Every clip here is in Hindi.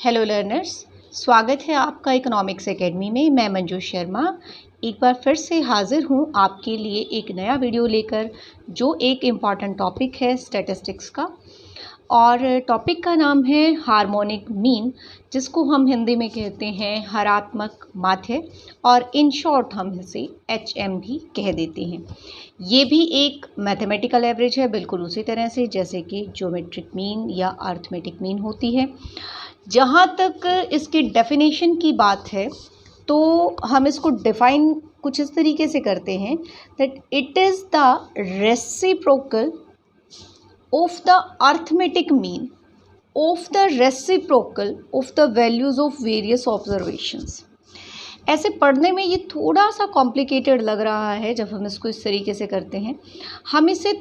हेलो लर्नर्स, स्वागत है आपका इकोनॉमिक्स एकेडमी में। मैं मंजू शर्मा एक बार फिर से हाज़िर हूँ आपके लिए एक नया वीडियो लेकर, जो एक इम्पॉर्टेंट टॉपिक है स्टैटिस्टिक्स का। और टॉपिक का नाम है हार्मोनिक मीन, जिसको हम हिंदी में कहते हैं हरात्मक माध्य, और इन शॉर्ट हम इसे HM भी कह देते हैं। ये भी एक मैथमेटिकल एवरेज है, बिल्कुल उसी तरह से जैसे कि ज्योमेट्रिक मीन या अर्थमेटिक मीन होती है। जहाँ तक इसकी डेफिनेशन की बात है तो हम इसको डिफ़ाइन कुछ इस तरीके से करते हैं that it is the reciprocal of the arithmetic mean of the reciprocal of the values of various observations. ऐसे पढ़ने में ये थोड़ा सा कॉम्प्लिकेटेड लग रहा है जब हम इसको इस तरीके से करते हैं। हम इसे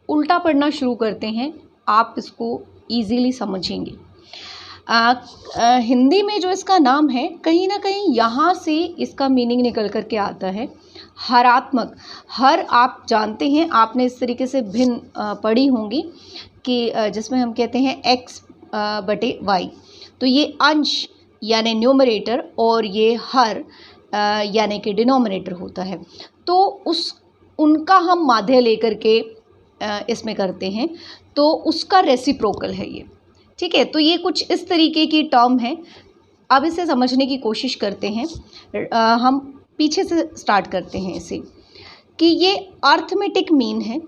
उल्टा पढ़ना शुरू करते हैं, आप इसको ईजीली समझेंगे। हिंदी में जो इसका नाम है, कहीं ना कहीं यहाँ से इसका मीनिंग निकल कर के आता है हरात्मक। हर आप जानते हैं, आपने इस तरीके से भिन्न पढ़ी होंगी कि जिसमें हम कहते हैं x बटे y, तो ये अंश यानी न्यूमरेटर और ये हर यानी कि डिनोमिनेटर होता है। तो उनका हम माध्य लेकर के इसमें करते हैं, तो उसका रेसिप्रोकल है ये। ठीक है, तो ये कुछ इस तरीके की टर्म है। अब इसे समझने की कोशिश करते हैं। हम पीछे से स्टार्ट करते हैं इसे, कि ये अर्थमेटिक मीन है।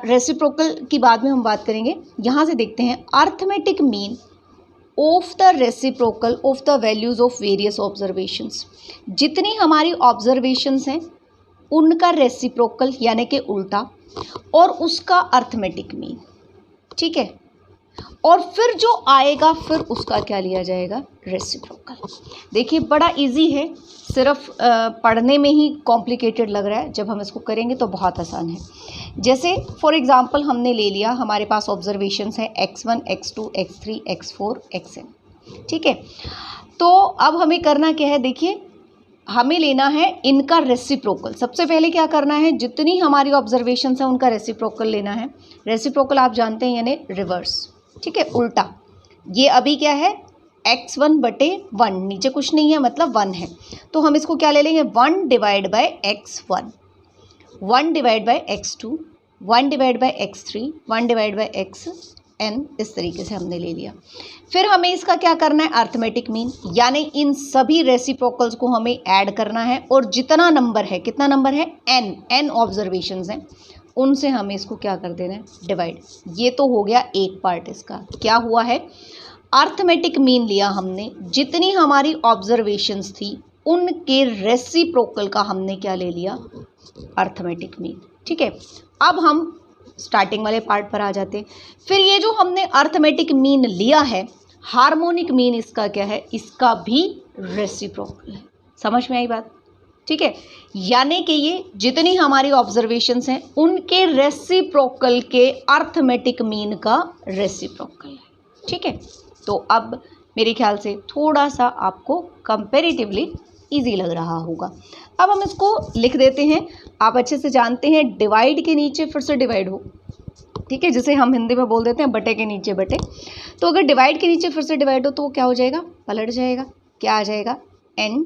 रेसिप्रोकल की बाद में हम बात करेंगे। यहाँ से देखते हैं arithmetic mean of the reciprocal of the values of various observations. जितनी हमारी ऑब्जर्वेशंस हैं उनका रेसिप्रोकल यानी कि उल्टा, और उसका अर्थमेटिक मीन। ठीक है, और फिर जो आएगा फिर उसका क्या लिया जाएगा, रेसिप्रोकल। देखिए बड़ा इजी है, सिर्फ पढ़ने में ही कॉम्प्लिकेटेड लग रहा है, जब हम इसको करेंगे तो बहुत आसान है। जैसे फॉर एग्जांपल हमने ले लिया, हमारे पास ऑब्जर्वेशंस हैं x1, x2, x3, x4, xn। ठीक है, तो अब हमें करना क्या है, देखिए हमें लेना है इनका रेसिप्रोकल। सबसे पहले क्या करना है, जितनी हमारी ऑब्जर्वेशंस हैं उनका रेसिप्रोकल लेना है। रेसिप्रोकल आप जानते हैं यानी रिवर्स। ठीक है, उल्टा। ये अभी क्या है, x1 बटे 1, नीचे कुछ नहीं है मतलब 1 है, तो हम इसको क्या ले लेंगे, 1 divide by x1, 1 divide by x2, 1 divide by x3, 1 divide by xn। इस तरीके से हमने ले लिया। फिर हमें इसका क्या करना है, अर्थमेटिक मीन, यानी इन सभी रेसिप्रोकल्स को हमें ऐड करना है, और जितना नंबर है, कितना नंबर है, n ऑब्जर्वेशंस हैं, उनसे हमें इसको क्या कर देना है, डिवाइड। ये तो हो गया एक पार्ट इसका। क्या हुआ है, अर्थमेटिक मीन लिया हमने, जितनी हमारी ऑब्जर्वेशंस थी उनके रेसिप्रोकल का हमने क्या ले लिया, अर्थमेटिक मीन। ठीक है, अब हम स्टार्टिंग वाले पार्ट पर आ जाते हैं। फिर ये जो हमने अर्थमेटिक मीन लिया है, हार्मोनिक मीन इसका क्या है, इसका भी रेसिप्रोकल है। समझ में आई बात? ठीक है, यानी कि ये जितनी हमारी ऑब्जर्वेशंस हैं उनके रेसिप्रोकल के अर्थमेटिक मीन का रेसिप्रोकल है। ठीक है, तो अब मेरे ख्याल से थोड़ा सा आपको कंपैरेटिवली इजी लग रहा होगा। अब हम इसको लिख देते हैं। आप अच्छे से जानते हैं, डिवाइड के नीचे फिर से डिवाइड हो, ठीक है, जिसे हम हिंदी में बोल देते हैं बटे के नीचे बटे। तो अगर डिवाइड के नीचे फिर से डिवाइड हो तो वो क्या हो जाएगा, पलट जाएगा। क्या आ जाएगा, n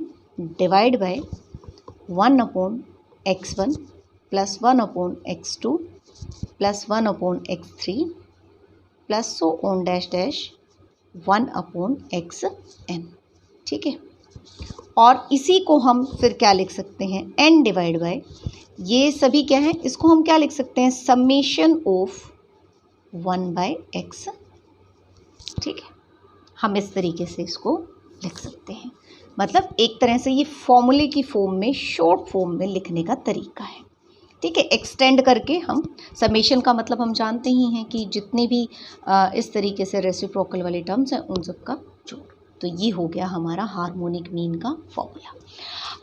divide by 1 upon x1 plus 1 upon x2 plus 1 upon x3 plus so on dash dash 1 upon xn। ठीक है, और इसी को हम फिर क्या लिख सकते हैं, n डिवाइड बाय, ये सभी क्या है, इसको हम क्या लिख सकते हैं, समेशन ऑफ 1 बाय x। ठीक है, हम इस तरीके से इसको लिख सकते हैं। मतलब एक तरह से ये फॉर्मूले की फॉर्म में, शॉर्ट फॉर्म में लिखने का तरीका है। ठीक है, एक्सटेंड करके हम समेशन का मतलब हम जानते ही हैं कि जितनी भी इस तरीके से रेसिप्रोकल वाले टर्म्स हैं उन सब का जोड़। तो ये हो गया हमारा हार्मोनिक मीन का फॉर्मूला।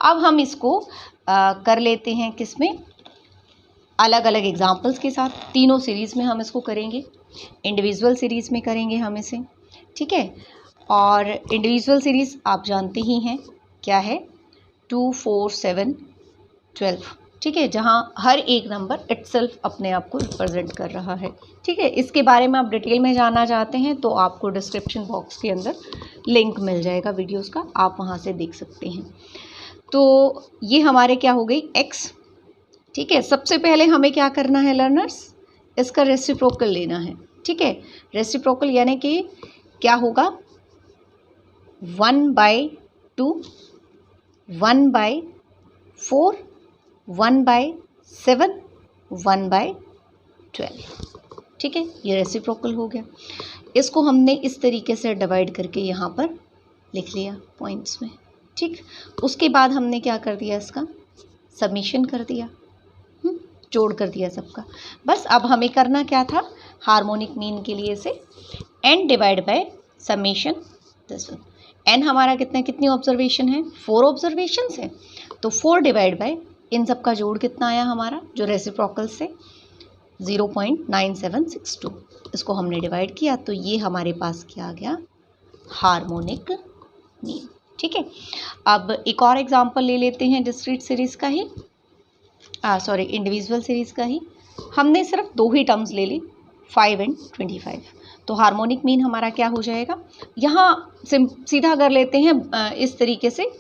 अब हम इसको कर लेते हैं किसमें, अलग अलग एग्जाम्पल्स के साथ। तीनों सीरीज़ में हम इसको करेंगे, इंडिविजुअल सीरीज़ में करेंगे हम इसे। ठीक है, और इंडिविजुअल सीरीज़ आप जानते ही हैं क्या है, 2, 4, 7, 12। ठीक है, जहाँ हर एक नंबर इटसेल्फ अपने आप को रिप्रेजेंट कर रहा है। ठीक है, इसके बारे में आप डिटेल में जानना चाहते हैं तो आपको डिस्क्रिप्शन बॉक्स के अंदर लिंक मिल जाएगा वीडियोस का, आप वहाँ से देख सकते हैं। तो ये हमारे क्या हो गई x। ठीक है, सबसे पहले हमें क्या करना है लर्नर्स, इसका रेसिप्रोकल लेना है। ठीक है, रेसिप्रोकल यानी कि क्या होगा 1/2, 1/4, 1/7, 1/12। ठीक है, ये रेसिप्रोकल हो गया। इसको हमने इस तरीके से डिवाइड करके यहाँ पर लिख लिया पॉइंट्स में। ठीक, उसके बाद हमने क्या कर दिया, इसका समीशन कर दिया, जोड़ कर दिया सबका। बस अब हमें करना क्या था, हार्मोनिक मीन के लिए से n divide by summation this one. n हमारा कितनी ऑब्जर्वेशन है, 4 ऑब्जर्वेशन है, तो 4 डिवाइड बाय इन सब का जोड़ कितना आया हमारा, जो रेसिप्रोकल से 0.9762, इसको हमने डिवाइड किया तो ये हमारे पास क्या आ गया, हार्मोनिक मीन। ठीक है, अब एक और एग्जांपल ले लेते हैं डिस्क्रीट सीरीज़ का ही, इंडिविजुअल सीरीज़ का ही। हमने सिर्फ 2 ही टर्म्स ले ली, 5 और 25। तो हार्मोनिक मीन हमारा क्या हो जाएगा, यहाँ सीधा कर लेते हैं इस तरीके से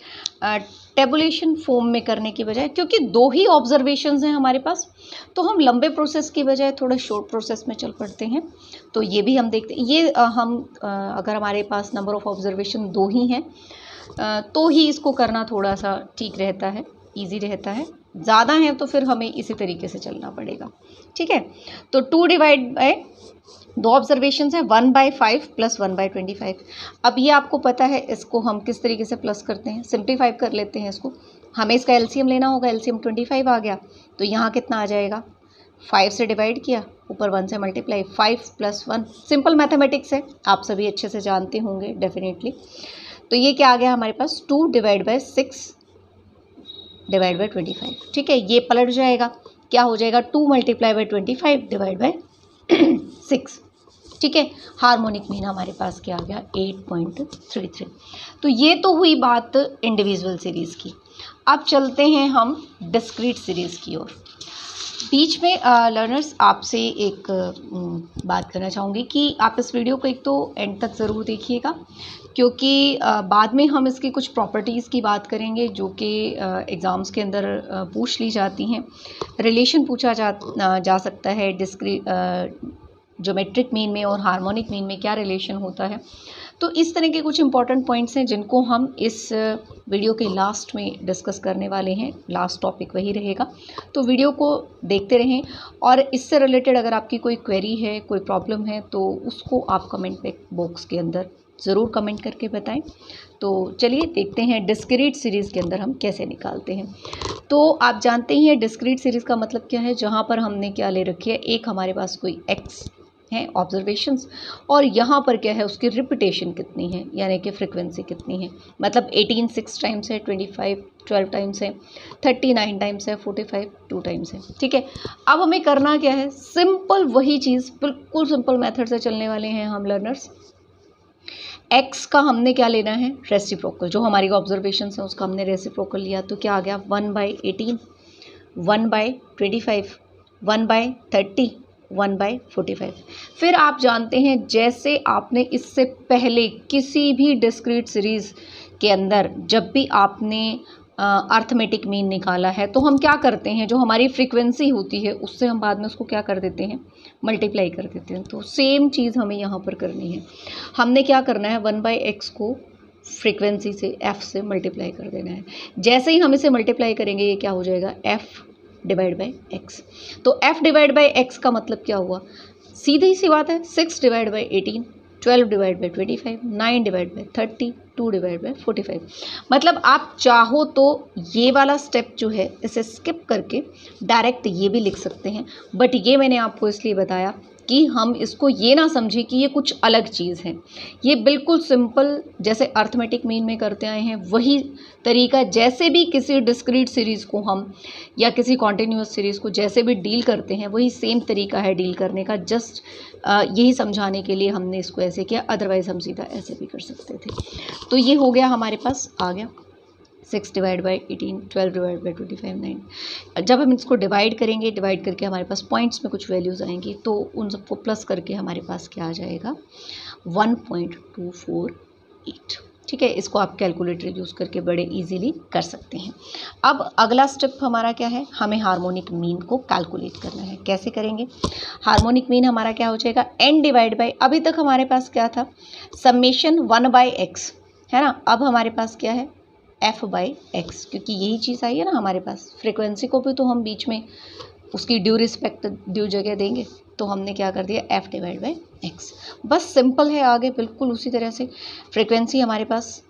टेबुलेशन फॉर्म में करने की बजाय, क्योंकि 2 ही ऑब्जर्वेशंस हैं हमारे पास, तो हम लंबे प्रोसेस की बजाय थोड़ा शॉर्ट प्रोसेस में चल पड़ते हैं। तो ये भी हम देखते हैं, ये अगर हमारे पास नंबर ऑफ़ ऑब्जर्वेशन 2 ही हैं तो ही इसको करना थोड़ा सा ठीक रहता है, ईजी रहता है। ज़्यादा है तो फिर हमें इसी तरीके से चलना पड़ेगा। ठीक है, तो 2 डिवाइड बाय 2 ऑब्जर्वेशन है, 1/5 प्लस 1/25। अब ये आपको पता है, इसको हम किस तरीके से प्लस करते हैं, सिंप्लीफाई कर लेते हैं इसको। हमें इसका एलसीएम लेना होगा, एलसीएम 25 आ गया, तो यहाँ कितना आ जाएगा, 5 से डिवाइड किया, ऊपर 1 से मल्टीप्लाई, 5 + 1। सिंपल मैथमेटिक्स है, आप सभी अच्छे से जानते होंगे डेफिनेटली। तो ये क्या आ गया हमारे पास, 2 डिवाइड बाय 6 डिवाइड बाय 25। ठीक है, ये पलट जाएगा, क्या हो जाएगा, 2 × 25 डिवाइड बाय 6। ठीक है, हार्मोनिक मीन हमारे पास क्या आ गया, 8.33। तो ये तो हुई बात इंडिविजुअल सीरीज़ की। अब चलते हैं हम डिस्क्रीट सीरीज़ की ओर। बीच में लर्नर्स आपसे एक बात करना चाहूँगी कि आप इस वीडियो को एक तो एंड तक ज़रूर देखिएगा, क्योंकि बाद में हम इसकी कुछ प्रॉपर्टीज़ की बात करेंगे जो कि एग्ज़ाम्स के अंदर पूछ ली जाती हैं। रिलेशन पूछा जा सकता है ज्योमेट्रिक मीन में और हार्मोनिक मीन में क्या रिलेशन होता है। तो इस तरह के कुछ इंपॉर्टेंट पॉइंट्स हैं जिनको हम इस वीडियो के लास्ट में डिस्कस करने वाले हैं। लास्ट टॉपिक वही रहेगा, तो वीडियो को देखते रहें। और इससे रिलेटेड अगर आपकी कोई क्वेरी है, कोई प्रॉब्लम है, तो उसको आप कमेंट बॉक्स के अंदर ज़रूर कमेंट करके बताएं। तो चलिए देखते हैं डिस्क्रीट सीरीज़ के अंदर हम कैसे निकालते हैं। तो आप जानते ही हैं डिस्क्रीट सीरीज़ का मतलब क्या है, जहाँ पर हमने क्या ले रखी है, एक हमारे पास कोई x है ऑब्जर्वेशंस, और यहाँ पर क्या है, उसकी रिपीटेशन कितनी है, यानी कि फ्रीक्वेंसी कितनी है। मतलब 18 6 टाइम्स है, 25 12 टाइम्स है, 39 टाइम्स है, 45 2 टाइम्स है। ठीक है, अब हमें करना क्या है, सिंपल वही चीज़, बिल्कुल सिंपल मेथड से चलने वाले हैं हम लर्नर्स। x का हमने क्या लेना है, रेसिप्रोकल, जो हमारी ऑब्जर्वेशन है उसका हमने रेसिप्रोकल लिया, तो क्या आ गया, 1/18, 1/25, 1/30, 1/45। फिर आप जानते हैं, जैसे आपने इससे पहले किसी भी डिस्क्रीट सीरीज़ के अंदर जब भी आपने अर्थमेटिक मीन निकाला है, तो हम क्या करते हैं, जो हमारी फ्रीक्वेंसी होती है उससे हम बाद में उसको क्या कर देते हैं, मल्टीप्लाई कर देते हैं। तो सेम चीज़ हमें यहाँ पर करनी है। हमने क्या करना है, 1/x को फ्रीक्वेंसी से f से मल्टीप्लाई कर देना है। जैसे ही हम इसे मल्टीप्लाई करेंगे, ये क्या हो जाएगा, f डिवाइड बाई x। तो f डिवाइड बाई x का मतलब क्या हुआ, सीधी सी बात है, 6 divide by 18, 12 divide by 25, 9 divide by 30, 2 divide by 45। मतलब आप चाहो तो ये वाला स्टेप जो है इसे स्किप करके डायरेक्ट ये भी लिख सकते हैं, बट ये मैंने आपको इसलिए बताया कि हम इसको ये ना समझें कि ये कुछ अलग चीज़ है। ये बिल्कुल सिंपल, जैसे अर्थमेटिक मीन में करते आए हैं वही तरीका, जैसे भी किसी डिस्क्रीट सीरीज़ को हम या किसी कॉन्टिन्यूस सीरीज़ को जैसे भी डील करते हैं, वही सेम तरीका है डील करने का। जस्ट यही समझाने के लिए हमने इसको ऐसे किया, अदरवाइज़ हम सीधा ऐसे भी कर सकते थे। तो ये हो गया हमारे पास, आ गया 6 डिवाइड बाई 18, 12 डिवाइड बाई 25, 9। जब हम इसको डिवाइड करेंगे, डिवाइड करके हमारे पास पॉइंट्स में कुछ वैल्यूज़ आएंगी, तो उन सबको प्लस करके हमारे पास क्या आ जाएगा, 1.248। ठीक है, इसको आप कैलकुलेटर यूज़ करके बड़े इजीली कर सकते हैं। अब अगला स्टेप हमारा क्या है, हमें हार्मोनिक मीन को कैलकुलेट करना है। कैसे करेंगे, हार्मोनिक मीन हमारा क्या हो जाएगा, n डिवाइड बाई, अभी तक हमारे पास क्या था, समेशन 1/x है ना। अब हमारे पास क्या है, f/x, क्योंकि यही चीज़ आई है ना हमारे पास। फ्रीक्वेंसी को भी तो हम बीच में उसकी ड्यू रिस्पेक्ट ड्यू जगह देंगे, तो हमने क्या कर दिया, f डिवाइड बाई एक्स। बस सिंपल है, आगे बिल्कुल उसी तरह से। फ्रीक्वेंसी हमारे पास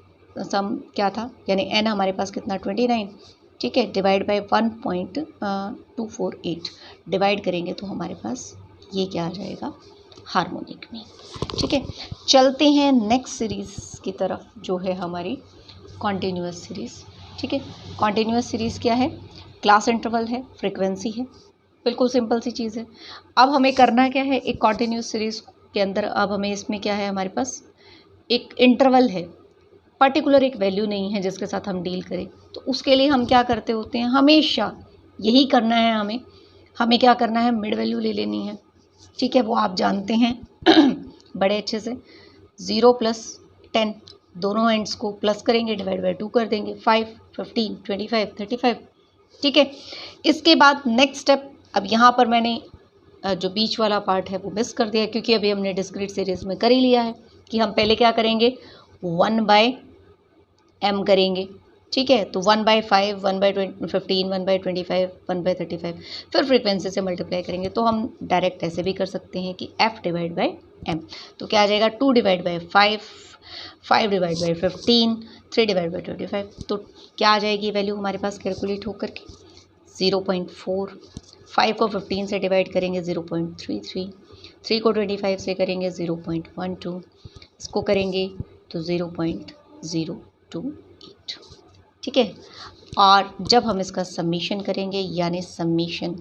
सम क्या था, यानी n हमारे पास कितना, 29, ठीक है, डिवाइड बाई 1.248 डिवाइड करेंगे तो हमारे पास ये क्या आ जाएगा, हार्मोनिक मीन। ठीक है, चलते हैं नेक्स्ट सीरीज़ की तरफ, जो है हमारी कॉन्टिन्यूअस सीरीज़। ठीक है, कॉन्टिन्यूअस सीरीज़ क्या है, क्लास इंटरवल है, फ्रीक्वेंसी है, बिल्कुल सिंपल सी चीज़ है। अब हमें करना क्या है, एक कॉन्टिन्यूअस सीरीज़ के अंदर अब हमें इसमें क्या है, हमारे पास एक इंटरवल है, पर्टिकुलर एक वैल्यू नहीं है जिसके साथ हम डील करें। तो उसके लिए हम क्या करते होते हैं, हमेशा यही करना है हमें क्या करना है, मिड वैल्यू ले लेनी है। ठीक है, वो आप जानते हैं बड़े अच्छे से। 0 + 10 दोनों एंड्स को प्लस करेंगे, डिवाइड बाई 2 कर देंगे, 5, 15, 25, 35। ठीक है, इसके बाद नेक्स्ट स्टेप, अब यहाँ पर मैंने जो बीच वाला पार्ट है वो मिस कर दिया, क्योंकि अभी हमने डिस्क्रीट सीरीज़ में कर ही लिया है कि हम पहले क्या करेंगे, 1/m करेंगे। ठीक है, तो 1/5, 1/15, 1/25, 1/35, फिर फ्रीक्वेंसी से मल्टीप्लाई करेंगे। तो हम डायरेक्ट ऐसे भी कर सकते हैं कि f डिवाइड बाई m, तो क्या आ जाएगा, 2 divide by 5, 5 divide by 15, 3 divide by 25। तो क्या आ जाएगी वैल्यू हमारे पास कैलकुलेट होकर के, 0.4। 5 को 15 से डिवाइड करेंगे 0.33, 3 को 25 से करेंगे 0.12, इसको करेंगे तो 0.028। ठीक है, और जब हम इसका समीशन करेंगे, यानी summation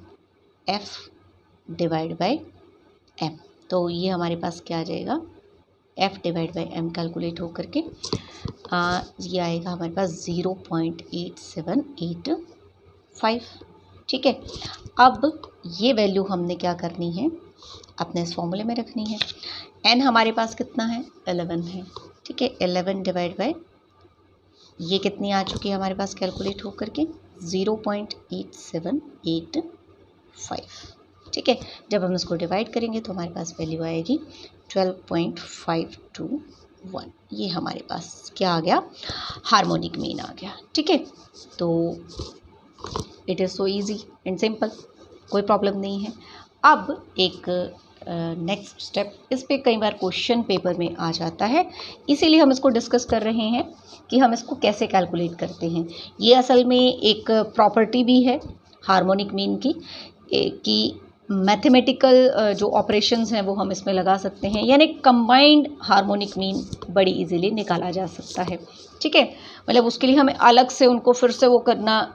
f divide by m, तो ये हमारे पास क्या आ जाएगा, f divide by m calculate होकर के ये आएगा हमारे पास 0.8785। ठीक है, अब ये वैल्यू हमने क्या करनी है, अपने इस फॉर्मूले में रखनी है। n हमारे पास कितना है, 11 है। ठीक है, 11 डिवाइड बाई ये कितनी आ चुकी है हमारे पास कैलकुलेट होकर के, 0.8785। ठीक है, जब हम इसको डिवाइड करेंगे तो हमारे पास वैल्यू आएगी 12.521। ये हमारे पास क्या आ गया, हार्मोनिक मीन आ गया। ठीक है, तो it is so easy and simple, कोई प्रॉब्लम नहीं है। अब एक नेक्स्ट स्टेप, इस पे कई बार क्वेश्चन पेपर में आ जाता है, इसीलिए हम इसको डिस्कस कर रहे हैं कि हम इसको कैसे कैलकुलेट करते हैं। ये असल में एक प्रॉपर्टी भी है हार्मोनिक मीन की, कि मैथमेटिकल जो ऑपरेशंस हैं वो हम इसमें लगा सकते हैं, यानी कंबाइंड हार्मोनिक मीन बड़ी इजीली निकाला जा सकता है। ठीक है, मतलब उसके लिए हमें अलग से उनको फिर से वो करना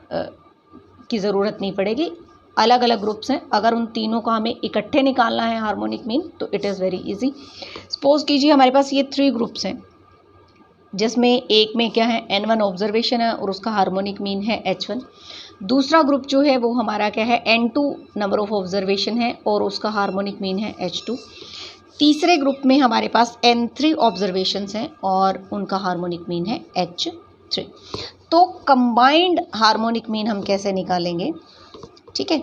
की ज़रूरत नहीं पड़ेगी। अलग अलग ग्रुप्स हैं, अगर उन तीनों का हमें इकट्ठे निकालना है हार्मोनिक मीन, तो it is very easy. Suppose कीजिए हमारे पास ये 3 ग्रुप्स हैं, जिसमें एक में क्या है, n1 ऑब्जर्वेशन है और उसका हार्मोनिक मीन है h1। दूसरा ग्रुप जो है वो हमारा क्या है, n2 नंबर ऑफ ऑब्जर्वेशन है और उसका हार्मोनिक मीन है h2। तीसरे ग्रुप में हमारे पास n3 ऑब्जर्वेशंस हैं और उनका हार्मोनिक मीन है h3। तो कंबाइंड हार्मोनिक मीन हम कैसे निकालेंगे, ठीक है,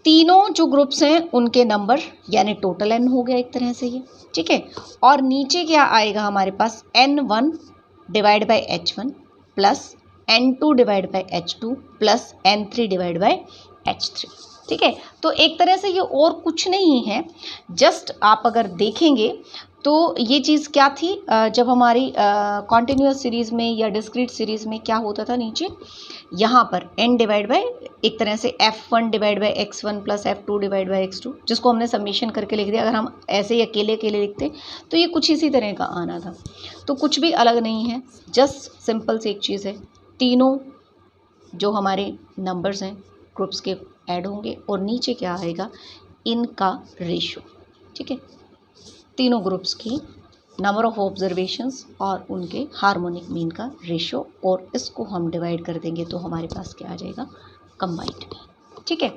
तीनों जो ग्रुप्स हैं उनके नंबर, यानी टोटल n हो गया एक तरह से ये। ठीक है, और नीचे क्या आएगा हमारे पास, n1 divide by h1 plus n2 divide by h2 plus n3 divide by h3। ठीक है, तो एक तरह से ये और कुछ नहीं है, जस्ट आप अगर देखेंगे तो ये चीज़ क्या थी, जब हमारी कॉन्टिन्यूअस सीरीज़ में या डिस्क्रीट सीरीज़ में क्या होता था, नीचे यहाँ पर n डिवाइड बाई एक तरह से f1 divide by x1 plus f2 divide by x2, जिसको हमने समीशन करके लिख दिया। अगर हम ऐसे ही अकेले अकेले लिखते तो ये कुछ इसी तरह का आना था। तो कुछ भी अलग नहीं है, जस्ट सिंपल सी एक चीज़ है, तीनों जो हमारे नंबर्स हैं ग्रुप्स के ऐड होंगे और नीचे क्या आएगा, इनका रेशो। ठीक है, तीनों ग्रुप्स की नंबर ऑफ ऑब्जर्वेशंस और उनके हार्मोनिक मीन का रेशो, और इसको हम डिवाइड कर देंगे तो हमारे पास क्या आ जाएगा, कंबाइंड मीन। ठीक है,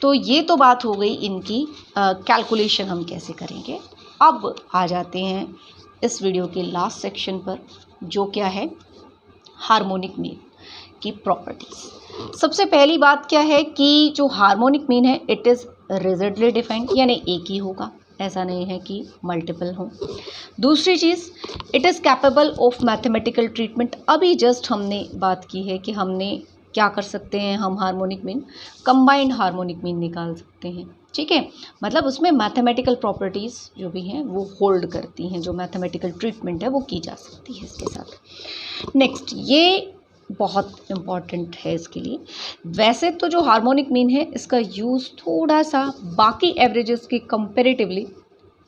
तो ये तो बात हो गई इनकी कैलकुलेशन हम कैसे करेंगे। अब आ जाते हैं इस वीडियो के लास्ट सेक्शन पर, जो क्या है, हार्मोनिक मीन की प्रॉपर्टीज। सबसे पहली बात क्या है कि जो हार्मोनिक मीन है इट इज़ रिजिडली डिफाइंड, यानी एक ही होगा, ऐसा नहीं है कि मल्टीपल हों। दूसरी चीज़, it is capable of mathematical treatment. अभी जस्ट हमने बात की है कि हमने क्या कर सकते हैं, हम harmonic mean, combined harmonic mean निकाल सकते हैं। ठीक है, मतलब उसमें मैथमेटिकल प्रॉपर्टीज़ जो भी हैं वो होल्ड करती हैं, जो मैथमेटिकल ट्रीटमेंट है वो की जा सकती है इसके साथ। नेक्स्ट, ये बहुत इम्पॉर्टेंट है इसके लिए। वैसे तो जो हार्मोनिक मीन है इसका यूज़ थोड़ा सा बाकी एवरेजेस के कंपैरेटिवली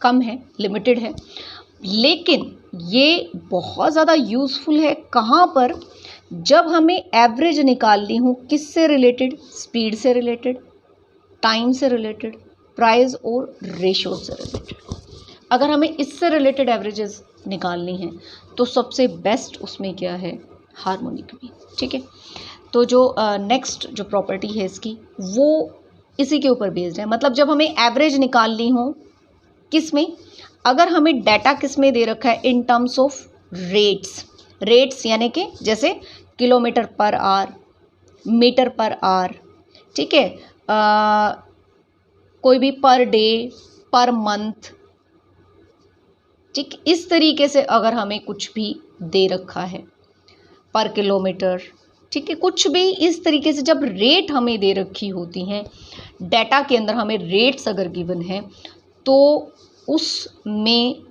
कम है, लिमिटेड है, लेकिन ये बहुत ज़्यादा यूज़फुल है। कहाँ पर, जब हमें एवरेज निकालनी हो, किससे रिलेटेड, स्पीड से रिलेटेड, टाइम से रिलेटेड, प्राइस और रेशो से रिलेटेड। अगर हमें इससे रिलेटेड एवरेजेस निकालनी है तो सबसे बेस्ट उसमें क्या है, हार्मोनिक मीन। ठीक है, तो जो नेक्स्ट जो प्रॉपर्टी है इसकी वो इसी के ऊपर बेस्ड है। मतलब जब हमें एवरेज निकालनी हो, किस में, अगर हमें डाटा किस में दे रखा है, इन टर्म्स ऑफ रेट्स यानी कि जैसे kilometre per hour, metre per hour, ठीक है, कोई भी पर डे, पर मंथ, ठीक, इस तरीके से अगर हमें कुछ भी दे रखा है, पर किलोमीटर, ठीक है, कुछ भी इस तरीके से जब रेट हमें दे रखी होती हैं, डाटा के अंदर हमें रेट्स अगर गिवन है, तो उसमें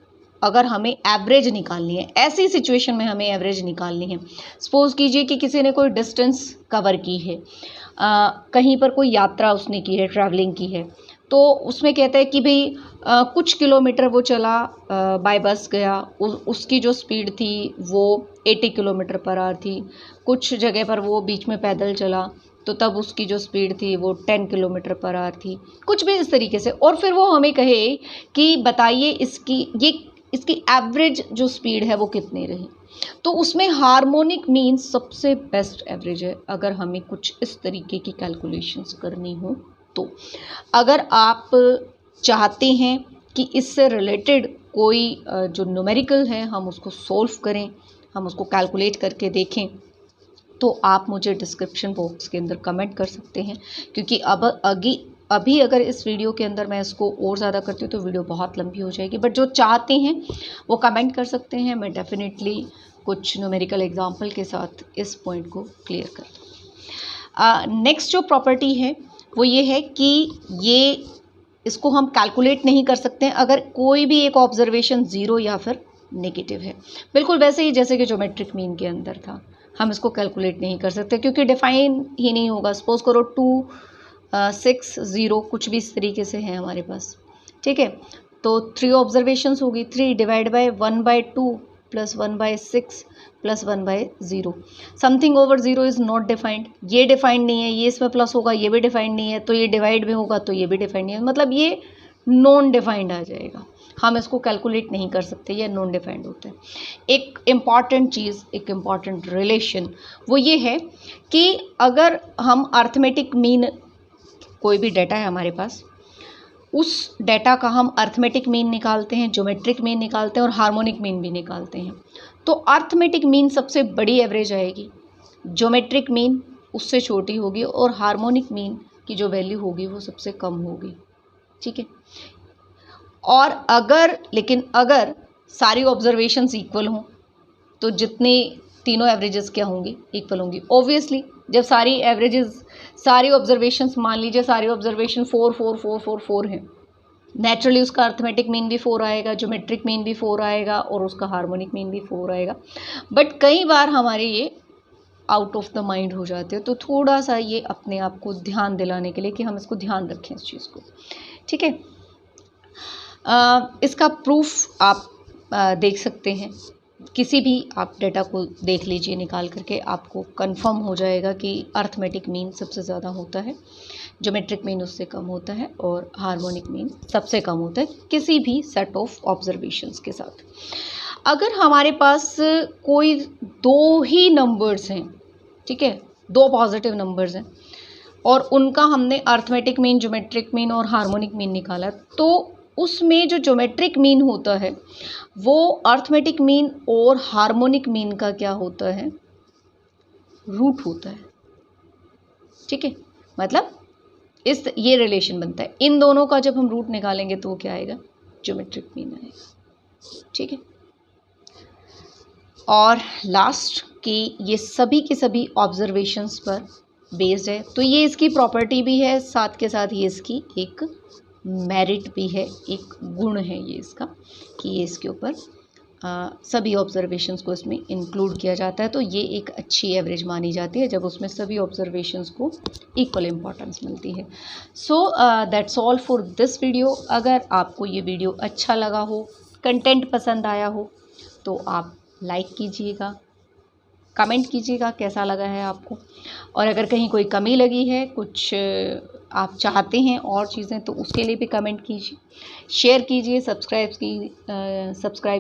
अगर हमें एवरेज निकालनी है, ऐसी सिचुएशन में हमें एवरेज निकालनी है। सपोज़ कीजिए कि किसी ने कोई डिस्टेंस कवर की है, कहीं पर कोई यात्रा उसने की है, ट्रैवलिंग की है, तो उसमें कहता है कि भाई कुछ किलोमीटर वो चला, बाय बस गया, उसकी जो स्पीड थी वो 80 किलोमीटर पर आवर थी, कुछ जगह पर वो बीच में पैदल चला तो तब उसकी जो स्पीड थी वो 10 किलोमीटर पर आवर थी, कुछ भी इस तरीके से। और फिर वो हमें कहे कि बताइए इसकी एवरेज जो स्पीड है वो कितनी रही, तो उसमें हार्मोनिक मीन सबसे बेस्ट एवरेज है अगर हमें कुछ इस तरीके की कैलकुलेशंस करनी हो। तो अगर आप चाहते हैं कि इससे रिलेटेड कोई जो न्यूमेरिकल है हम उसको सॉल्व करें, हम उसको कैलकुलेट करके देखें, तो आप मुझे डिस्क्रिप्शन बॉक्स के अंदर कमेंट कर सकते हैं, क्योंकि अभी अगर इस वीडियो के अंदर मैं इसको और ज़्यादा करती हूँ तो वीडियो बहुत लंबी हो जाएगी। बट जो चाहते हैं वो कमेंट कर सकते हैं, मैं डेफिनेटली कुछ न्यूमेरिकल एग्जांपल के साथ इस पॉइंट को क्लियर कर दूँ। नेक्स्ट जो प्रॉपर्टी है वो ये है कि इसको हम कैलकुलेट नहीं कर सकते हैं अगर कोई भी एक ऑब्जर्वेशन ज़ीरो या फिर नेगेटिव है। बिल्कुल वैसे ही जैसे कि ज्योमेट्रिक मीन के अंदर था, हम इसको कैलकुलेट नहीं कर सकते क्योंकि डिफाइन ही नहीं होगा। सपोज करो 2, 6, 0 कुछ भी इस तरीके से है हमारे पास, ठीक है, तो 3 ऑब्जर्वेशंस होगी, 3 divide by 1/2 plus 1/6 plus 1/0। Something over 0 is not defined, ये डिफाइंड नहीं है, ये इसमें प्लस होगा, ये भी डिफाइंड नहीं है, तो ये डिवाइड में होगा तो ये भी डिफाइंड नहीं है, मतलब ये नॉन डिफाइंड आ जाएगा, हम इसको कैलकुलेट नहीं कर सकते, ये नॉन डिफाइंड होता है। एक इम्पॉर्टेंट चीज़, एक इम्पॉर्टेंट रिलेशन वो ये है कि अगर हम अर्थमेटिक मीन, कोई भी डाटा है हमारे पास, उस डाटा का हम अर्थमेटिक मीन निकालते हैं, ज्योमेट्रिक मीन निकालते हैं और हार्मोनिक मीन भी निकालते हैं, तो अर्थमेटिक मीन सबसे बड़ी एवरेज आएगी, ज्योमेट्रिक मीन उससे छोटी होगी और हार्मोनिक मीन की जो वैल्यू होगी वो सबसे कम होगी, ठीक है। और अगर सारी ऑब्जर्वेशंस इक्वल हों तो जितने तीनों एवरेजेस क्या होंगी, इक्वल होंगी। ऑब्वियसली जब सारी ऑब्जर्वेशंस, मान लीजिए सारी ऑब्जर्वेशन 4 4 4 4 4 हैं, नेचुरली उसका अर्थमेटिक मीन भी 4 आएगा, ज्योमेट्रिक मीन भी 4 आएगा और उसका हार्मोनिक मीन भी 4 आएगा। बट कई बार हमारे ये आउट ऑफ द माइंड हो जाते हैं, तो थोड़ा सा ये अपने आप को ध्यान दिलाने के लिए कि हम इसको ध्यान रखें इस चीज़ को, ठीक है। इसका प्रूफ आप देख सकते हैं, किसी भी आप डेटा को देख लीजिए निकाल करके, आपको कंफर्म हो जाएगा कि अर्थमेटिक मीन सबसे ज़्यादा होता है। ज्योमेट्रिक मीन उससे कम होता है और हार्मोनिक मीन सबसे कम होता है किसी भी सेट ऑफ ऑब्जर्वेशंस के साथ। अगर हमारे पास कोई दो ही नंबर्स हैं, ठीक है, दो पॉजिटिव नंबर्स हैं और उनका हमने अर्थमेटिक मीन, ज्योमेट्रिक मीन और हार्मोनिक मीन निकाला, तो उसमें जो ज्योमेट्रिक मीन होता है वो अर्थमेटिक मीन और हार्मोनिक मीन का क्या होता है, रूट होता है। ठीक है, मतलब ये रिलेशन बनता है, इन दोनों का जब हम रूट निकालेंगे तो वो क्या आएगा, ज्योमेट्रिक मीन आएगा। ठीक है, और लास्ट की ये सभी के सभी ऑब्जर्वेशंस पर बेस्ड है, तो ये इसकी प्रॉपर्टी भी है, साथ के साथ ये इसकी एक मेरिट भी है, एक गुण है ये इसका कि ये इसके ऊपर सभी ऑब्जर्वेशंस को इसमें इंक्लूड किया जाता है। तो ये एक अच्छी एवरेज मानी जाती है जब उसमें सभी ऑब्जर्वेशंस को इक्वल इम्पॉर्टेंस मिलती है। So that's all for this video. अगर आपको ये वीडियो अच्छा लगा हो, कंटेंट पसंद आया हो, तो आप लाइक कीजिएगा, कमेंट कीजिएगा कैसा लगा है आपको, और अगर कहीं कोई कमी लगी है, कुछ आप चाहते हैं और चीज़ें, तो उसके लिए भी कमेंट कीजिए, शेयर कीजिए, सब्सक्राइब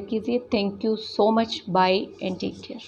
कीजिए। Thank you so much, bye and take care.